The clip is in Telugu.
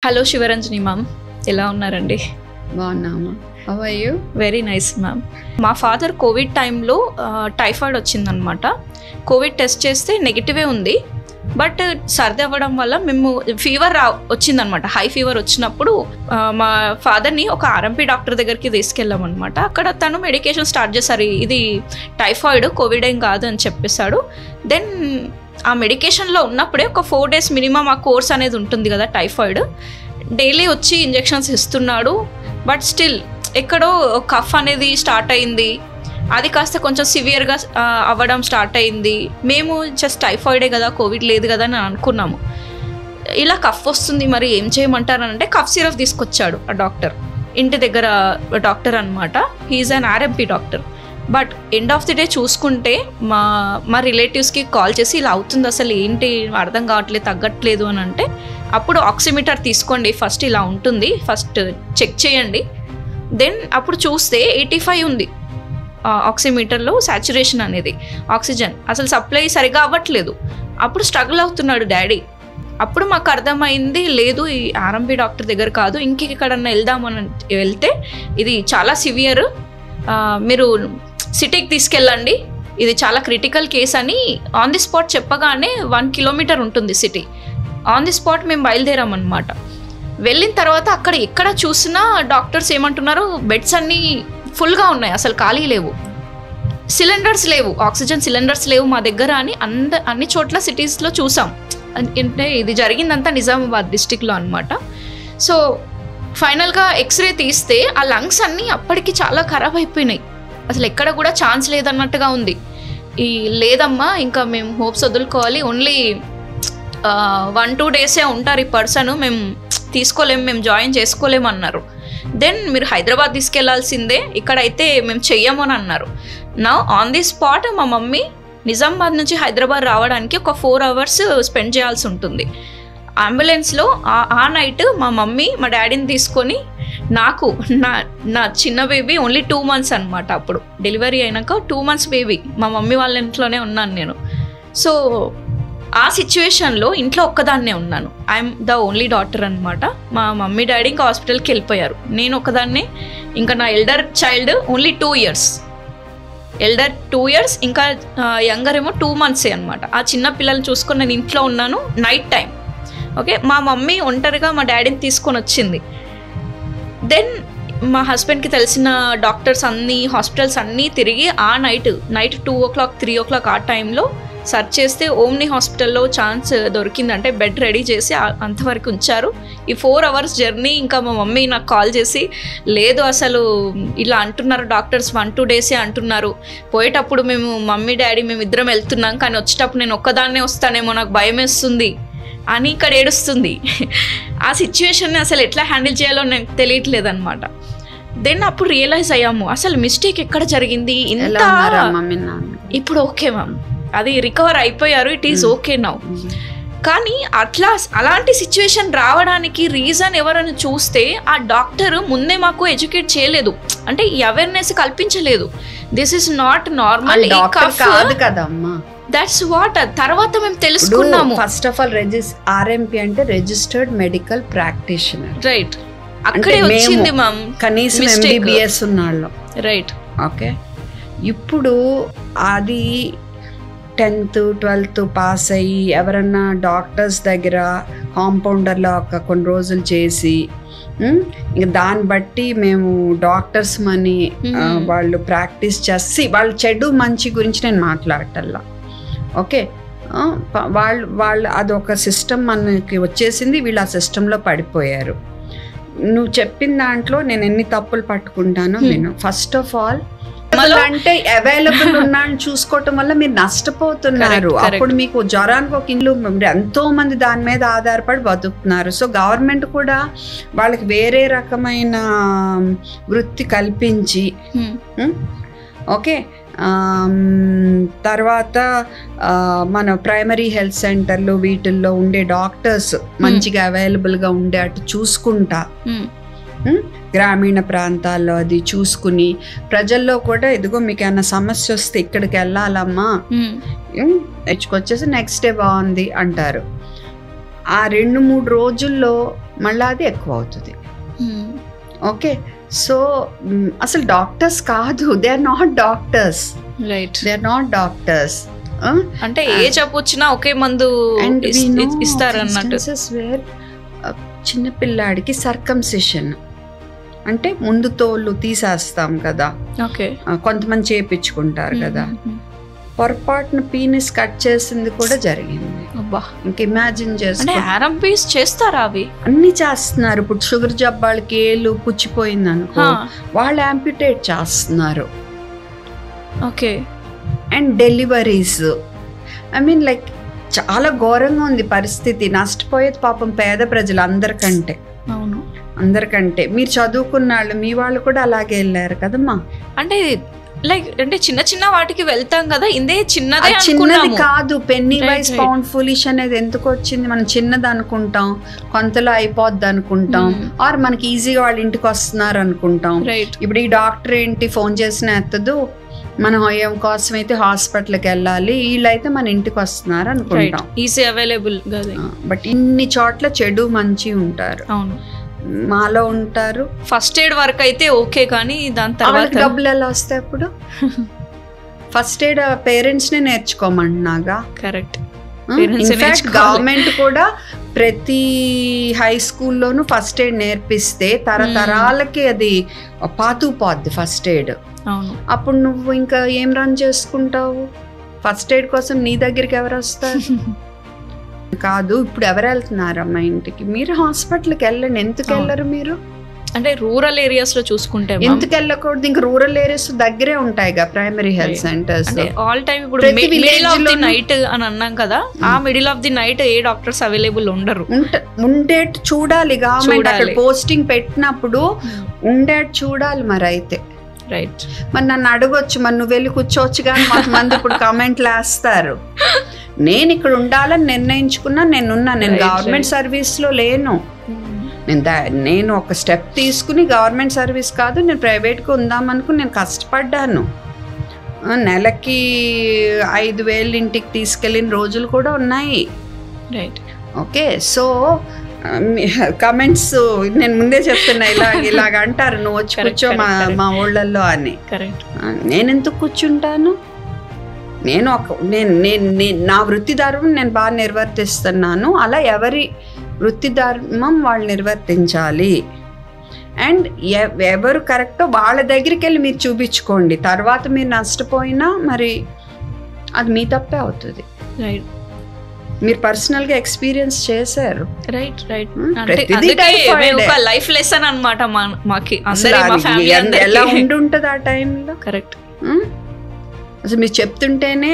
హలో శివరంజని మ్యామ్, ఎలా ఉన్నారండి? బాగున్నామా? How are you? Very nice ma'am. మా ఫాదర్ కోవిడ్ టైంలో టైఫాయిడ్ వచ్చిందనమాట. కోవిడ్ టెస్ట్ చేస్తే నెగిటివే ఉంది, బట్ సర్ది అవ్వడం వల్ల మేము ఫీవర్ వచ్చిందనమాట. హై ఫీవర్ వచ్చినప్పుడు మా ఫాదర్ని ఒక ఆర్ఎంపీ డాక్టర్ దగ్గరికి తీసుకెళ్ళామన్నమాట. అక్కడ తను మెడికేషన్ స్టార్ట్ చేశారు. ఇది టైఫాయిడ్, కోవిడ్ ఏం కాదు అని చెప్పేశాడు. దెన్ ఆ మెడికేషన్లో ఉన్నప్పుడే ఒక 4 days మినిమం ఆ కోర్స్ అనేది ఉంటుంది కదా టైఫాయిడ్. డైలీ వచ్చి ఇంజెక్షన్స్ ఇస్తున్నాడు, బట్ స్టిల్ ఎక్కడో కఫ్ అనేది స్టార్ట్ అయింది. అది కాస్త కొంచెం సివియర్గా అవ్వడం స్టార్ట్ అయింది. మేము జస్ట్ టైఫాయిడే కదా, కోవిడ్ లేదు కదా అని అనుకున్నాము. ఇలా కఫ్ వస్తుంది, మరి ఏం చేయమంటారనంటే కఫ్ సిరప్ తీసుకొచ్చాడు ఆ డాక్టర్. ఇంటి దగ్గర డాక్టర్ అనమాట. He is an RMP doctor. But end of the day చూసుకుంటే మా రిలేటివ్స్కి కాల్ చేసి ఇలా అవుతుంది, అసలు ఏంటి అర్థం కావట్లేదు, తగ్గట్లేదు అని అంటే, అప్పుడు ఆక్సిమీటర్ తీసుకోండి, ఫస్ట్ ఇలా ఉంటుంది, ఫస్ట్ చెక్ చేయండి. దెన్ అప్పుడు చూస్తే 85 ఉంది ఆక్సిమీటర్లో సాచురేషన్ అనేది, ఆక్సిజన్ అసలు సప్లై సరిగా అవ్వట్లేదు. అప్పుడు స్ట్రగుల్ అవుతున్నాడు డాడీ. అప్పుడు మాకు అర్థమైంది, లేదు ఈ ఆర్ఎంపీ డాక్టర్ దగ్గర కాదు, ఇంకెక్కడన్నా వెళ్దామని వెళ్తే ఇది చాలా సివియర్, మీరు సిటీకి తీసుకెళ్ళండి, ఇది చాలా క్రిటికల్ కేస్ అని ఆన్ ది స్పాట్ చెప్పగానే 1 kilometer ఉంటుంది సిటీ. ఆన్ ది స్పాట్ మేము బయలుదేరామన్నమాట. వెళ్ళిన తర్వాత అక్కడ ఎక్కడ చూసినా డాక్టర్స్ ఏమంటున్నారు, బెడ్స్ అన్నీ ఫుల్గా ఉన్నాయి, అసలు ఖాళీ లేవు, సిలిండర్స్ లేవు, ఆక్సిజన్ సిలిండర్స్ లేవు మా దగ్గర అని అన్ని చోట్ల సిటీస్లో చూసాం. అంటే ఇది జరిగిందంతా నిజామాబాద్ డిస్టిక్లో అనమాట. సో ఫైనల్గా ఎక్స్రే తీస్తే ఆ లంగ్స్ అన్నీ అప్పటికి చాలా ఖరాబ్ అయిపోయినాయి, అసలు ఎక్కడ కూడా ఛాన్స్ లేదన్నట్టుగా ఉంది. లేదమ్మా ఇంకా మేము హోప్స్ వదులుకోవాలి, ఓన్లీ 1-2 days ఉంటారు ఈ పర్సన్, మేము తీసుకోలేము, మేము జాయిన్ చేసుకోలేమన్నారు. దెన్ మీరు హైదరాబాద్ తీసుకెళ్లాల్సిందే, ఇక్కడైతే మేము చెయ్యము అని అన్నారు. నా ఆన్ ది స్పాట్ మా మమ్మీ నిజామాబాద్ నుంచి హైదరాబాద్ రావడానికి ఒక 4 hours స్పెండ్ చేయాల్సి ఉంటుంది. అంబులెన్స్లో ఆ నైట్ మా మమ్మీ మా డాడీని తీసుకొని, నాకు నా చిన్న బేబీ ఓన్లీ 2 months అనమాట. అప్పుడు డెలివరీ అయినాక 2 months బేబీ, మా మమ్మీ వాళ్ళ ఇంట్లోనే ఉన్నాను నేను. సో ఆ సిచ్యువేషన్లో ఇంట్లో ఒక్కదాన్నే ఉన్నాను. ఐఎమ్ ద ఓన్లీ డాటర్ అనమాట. మా మమ్మీ డాడీ ఇంకా హాస్పిటల్కి వెళ్ళిపోయారు, నేను ఒకదాన్నే. ఇంకా నా elder child only 2 years, elder 2 years, ఇంకా యంగర్ ఏమో 2 months అనమాట. ఆ చిన్న పిల్లల్ని చూసుకొని నేను ఇంట్లో ఉన్నాను, నైట్ టైం. ఓకే, మా మమ్మీ ఒంటరిగా మా డాడీని తీసుకొని వచ్చింది. దెన్ మా హస్బెండ్కి తెలిసిన డాక్టర్స్ అన్నీ, హాస్పిటల్స్ అన్నీ తిరిగి ఆ నైట్ 2 o'clock 3 o'clock ఆ టైంలో సర్చ్ చేస్తే ఓమ్ని హాస్పిటల్లో ఛాన్స్ దొరికిందంటే బెడ్ రెడీ చేసి అంతవరకు ఉంచారు. ఈ 4 hours జర్నీ. ఇంకా మా మమ్మీ నాకు కాల్ చేసి, లేదు అసలు ఇలా అంటున్నారు డాక్టర్స్, 1-2 days అంటున్నారు, పోయేటప్పుడు మేము మమ్మీ డాడీ మేము ఇద్దరం వెళ్తున్నాం, కానీ వచ్చేటప్పుడు నేను ఒక్కదాన్నే వస్తానేమో, నాకు భయం వేస్తుంది అని ఇక్కడ ఏడుస్తుంది. ఆ సిచ్యువేషన్ని అసలు ఎట్లా హ్యాండిల్ చేయాలో నాకు తెలియట్లేదు అనమాట. దెన్ అప్పుడు రియలైజ్ అయ్యాము, అసలు మిస్టేక్ ఎక్కడ జరిగింది. ఇంత ఇప్పుడు ఓకే మ్యామ్, అది రికవర్ అయిపోయారు, ఇట్ ఈస్ ఓకే నౌ. కానీ అలాంటి సిచ్యువేషన్ రావడానికి రీజన్ ఎవరని చూస్తే, ఆ డాక్టర్ ముందే మాకు ఎడ్యుకేట్ చేయలేదు, అంటే అవేర్నెస్ కల్పించలేదు. దిస్ ఇస్ నాట్ నార్మల్ కాదు కదమ్మా. దట్స్ వాట్ తర్వాత మేము తెలుసుకున్నాము. ఫస్ట్ ఆఫ్ ఆల్ ఆర్ఎంపీ అంటే రిజిస్టర్డ్ మెడికల్ ప్రాక్టీషనర్, రైట్? అక్కడే వచ్చింది మ్యామ్, కనీసం MBBS ఉన్నాళ్ళు, రైట్? ఓకే. ఇప్పుడు అది 10th 12th పాస్ అయ్యి ఎవరన్నా డాక్టర్స్ దగ్గర కాంపౌండర్లో కొన్ని రోజులు చేసి, ఇంకా దాన్ని బట్టి మేము డాక్టర్స్ మనీ వాళ్ళు ప్రాక్టీస్ చేసి, వాళ్ళు చెడు మంచి గురించి నేను మాట్లాడటల్లా. ఓకే, వాళ్ళు అదొక సిస్టమ్ మనకి వచ్చేసింది, వీళ్ళు ఆ సిస్టంలో పడిపోయారు. నువ్వు చెప్పిన దాంట్లో నేను ఎన్ని తప్పులు పట్టుకుంటానో నేను. ఫస్ట్ ఆఫ్ ఆల్ అంటే అవైలబుల్ ఉన్నాను చూసుకోవటం వల్ల మీరు నష్టపోతున్నారు. అప్పుడు మీకు జ్వరానికి ఒక ఇల్లు, ఎంతో మంది దాని మీద ఆధారపడి బతుకుతున్నారు. సో గవర్నమెంట్ కూడా వాళ్ళకి వేరే రకమైన వృత్తి కల్పించి, ఓకే, తర్వాత మన ప్రైమరీ హెల్త్ సెంటర్లు వీటిల్లో ఉండే డాక్టర్స్ మంచిగా అవైలబుల్గా ఉండే అటు చూసుకుంటా, గ్రామీణ ప్రాంతాల్లో అది చూసుకుని ప్రజల్లో కూడా, ఇదిగో మీకు ఏమైనా సమస్య వస్తే ఇక్కడికి వెళ్ళాలమ్మా, వచ్చేసి నెక్స్ట్ డే బాగుంది అంటారు. ఆ 2-3 రోజుల్లో మళ్ళీ అది ఎక్కువ అవుతుంది. ఓకే, సో అసలు డాక్టర్స్ కాదు, they are not doctors. Right, they are not doctors. అంటే ఏ జబ్బు వచ్చినా ఒకే మందు ఇస్తారు అన్నట్టు. వేర్ చిన్న పిల్లాడికి సర్కంసిషన్ అంటే ముందు తోళ్ళు తీసేస్తాం కదా, కొంతమంది చేపించుకుంటారు కదా, పొరపాటున పీనిస్ కట్ చేసింది కూడా జరిగింది. ఇంక ఇమాజిన్ చేస్తారా? అవి అన్ని చేస్తున్నారు. ఇప్పుడు షుగర్ జబ్బాళ్ళకి ఏళ్ళు పుచ్చిపోయింది అనుకో, వాళ్ళు యాంప్యుటేట్ చేస్తున్నారు. Okay, and deliveries, I mean like చాలా ఘోరంగా ఉంది పరిస్థితి. నష్టపోయేది పాపం పేద ప్రజలు అందరికంటే. అవును, అందరికంటే. మీరు చదువుకున్న వాళ్ళు, మీ వాళ్ళు కూడా అలాగే వెళ్ళారు కదమ్మా. అంటే లైక్ అంటే చిన్న చిన్న వాటికి వెళ్తాం కదా, ఇదే చిన్నది కాదు. పెన్నీ వైస్ పౌండ్ ఫులిష్ అనేది ఎందుకు వచ్చింది? మనం చిన్నది అనుకుంటాం, కొంతలో అయిపోద్ది అనుకుంటాం, ఆర్ మనకి ఈజీగా వాళ్ళ ఇంటికి వస్తున్నారు అనుకుంటాం. ఇప్పుడు ఈ డాక్టర్ ఏంటి ఫోన్ చేసిన ఎత్తదు, మనం ఏం కోసం అయితే హాస్పిటల్కి వెళ్ళాలి, వీళ్ళైతే మన ఇంటికి వస్తున్నారు అనుకుంటాం. Easy available. బట్ ఇన్ని చోట్ల చెడు మంచి ఉంటారు. అవును, మాలో ఉంటారు. ఫస్ట్ ఎయిడ్ వరకు అయితే ఓకే, కానీ దాని తర్వాత డబ్బులు ఎలా వస్తాయి? అప్పుడు ఫస్ట్ ఎయిడ్ పేరెంట్స్ నే నేర్చుకోమంటున్నాగా. కరెక్ట్. ఇన్ఫాక్ట్ గవర్నమెంట్ కూడా ప్రతి హై స్కూల్లోనూ ఫస్ట్ ఎయిడ్ నేర్పిస్తే తరతరాలకి అది పాతుపోద్ది ఫస్ట్ ఎయిడ్. అప్పుడు నువ్వు ఇంకా ఏం రన్ చేసుకుంటావు? ఫస్ట్ ఎయిడ్ కోసం నీ దగ్గరికి ఎవరు వస్తారు? కాదు, ఇప్పుడు ఎవరు వెళ్తున్నారమ్మా ఇంటికి? మీరు హాస్పిటల్కి వెళ్ళండి. ఎందుకు వెళ్ళరు మీరు? అంటే రూరల్ ఏరియాస్ లో చూసుకుంటే ఎందుకు వెళ్ళకూడదు? ఇంకా రూరల్ ఏరియాస్ దగ్గరే ఉంటాయిగా primary health centres. All time ఇప్పుడు మిడిల్ ఆఫ్ ది నైట్ అని అన్నాం కదా, ఆ middle of the night A doctors available ఉండరు. ఉండేట్టు చూడాలి గవర్నమెంట్. అక్కడ పోస్టింగ్ పెట్టినప్పుడు ఉండేట్టు చూడాలి. మరి అయితే రైట్, మరి నన్ను అడగొచ్చు, మరి నువ్వు వెళ్ళి కూర్చోవచ్చు. కానీ కొంతమంది ఇప్పుడు కామెంట్లు వేస్తారు, నేను ఇక్కడ ఉండాలని నిర్ణయించుకున్నా, నేనున్నా, నేను గవర్నమెంట్ సర్వీస్లో లేను, నేను ఒక స్టెప్ తీసుకుని గవర్నమెంట్ సర్వీస్ కాదు, నేను ప్రైవేట్గా ఉందామనుకుని నేను కష్టపడ్డాను. నెలకి 5,000 ఇంటికి తీసుకెళ్ళిన రోజులు కూడా ఉన్నాయి. Right, okay. సో కమెంట్స్ నేను ముందే చెప్తున్నా, ఇలాగ అంటారు, నువ్వు వచ్చి కూర్చో మా ఊళ్ళల్లో అని. నేను ఎందుకు కూర్చుంటాను? నేను నా వృత్తి ధర్మం నేను బాగా నిర్వర్తిస్తున్నాను. అలా ఎవరి వృత్తి ధర్మం వాళ్ళు నిర్వర్తించాలి. అండ్ ఎవరు కరెక్టో వాళ్ళ దగ్గరికి వెళ్ళి మీరు చూపించుకోండి. తర్వాత మీరు నష్టపోయినా మరి అది మీ తప్పే అవుతుంది. రైట్, మీరు పర్సనల్ గా ఎక్స్పీరియన్స్ చేశారు. Right right. లైఫ్ లెసన్ అన్నమాట మాకి. ఎలా ఉండుంటది ఆ టైంలో? కరెక్ట్. అసలు మీరు చెప్తుంటేనే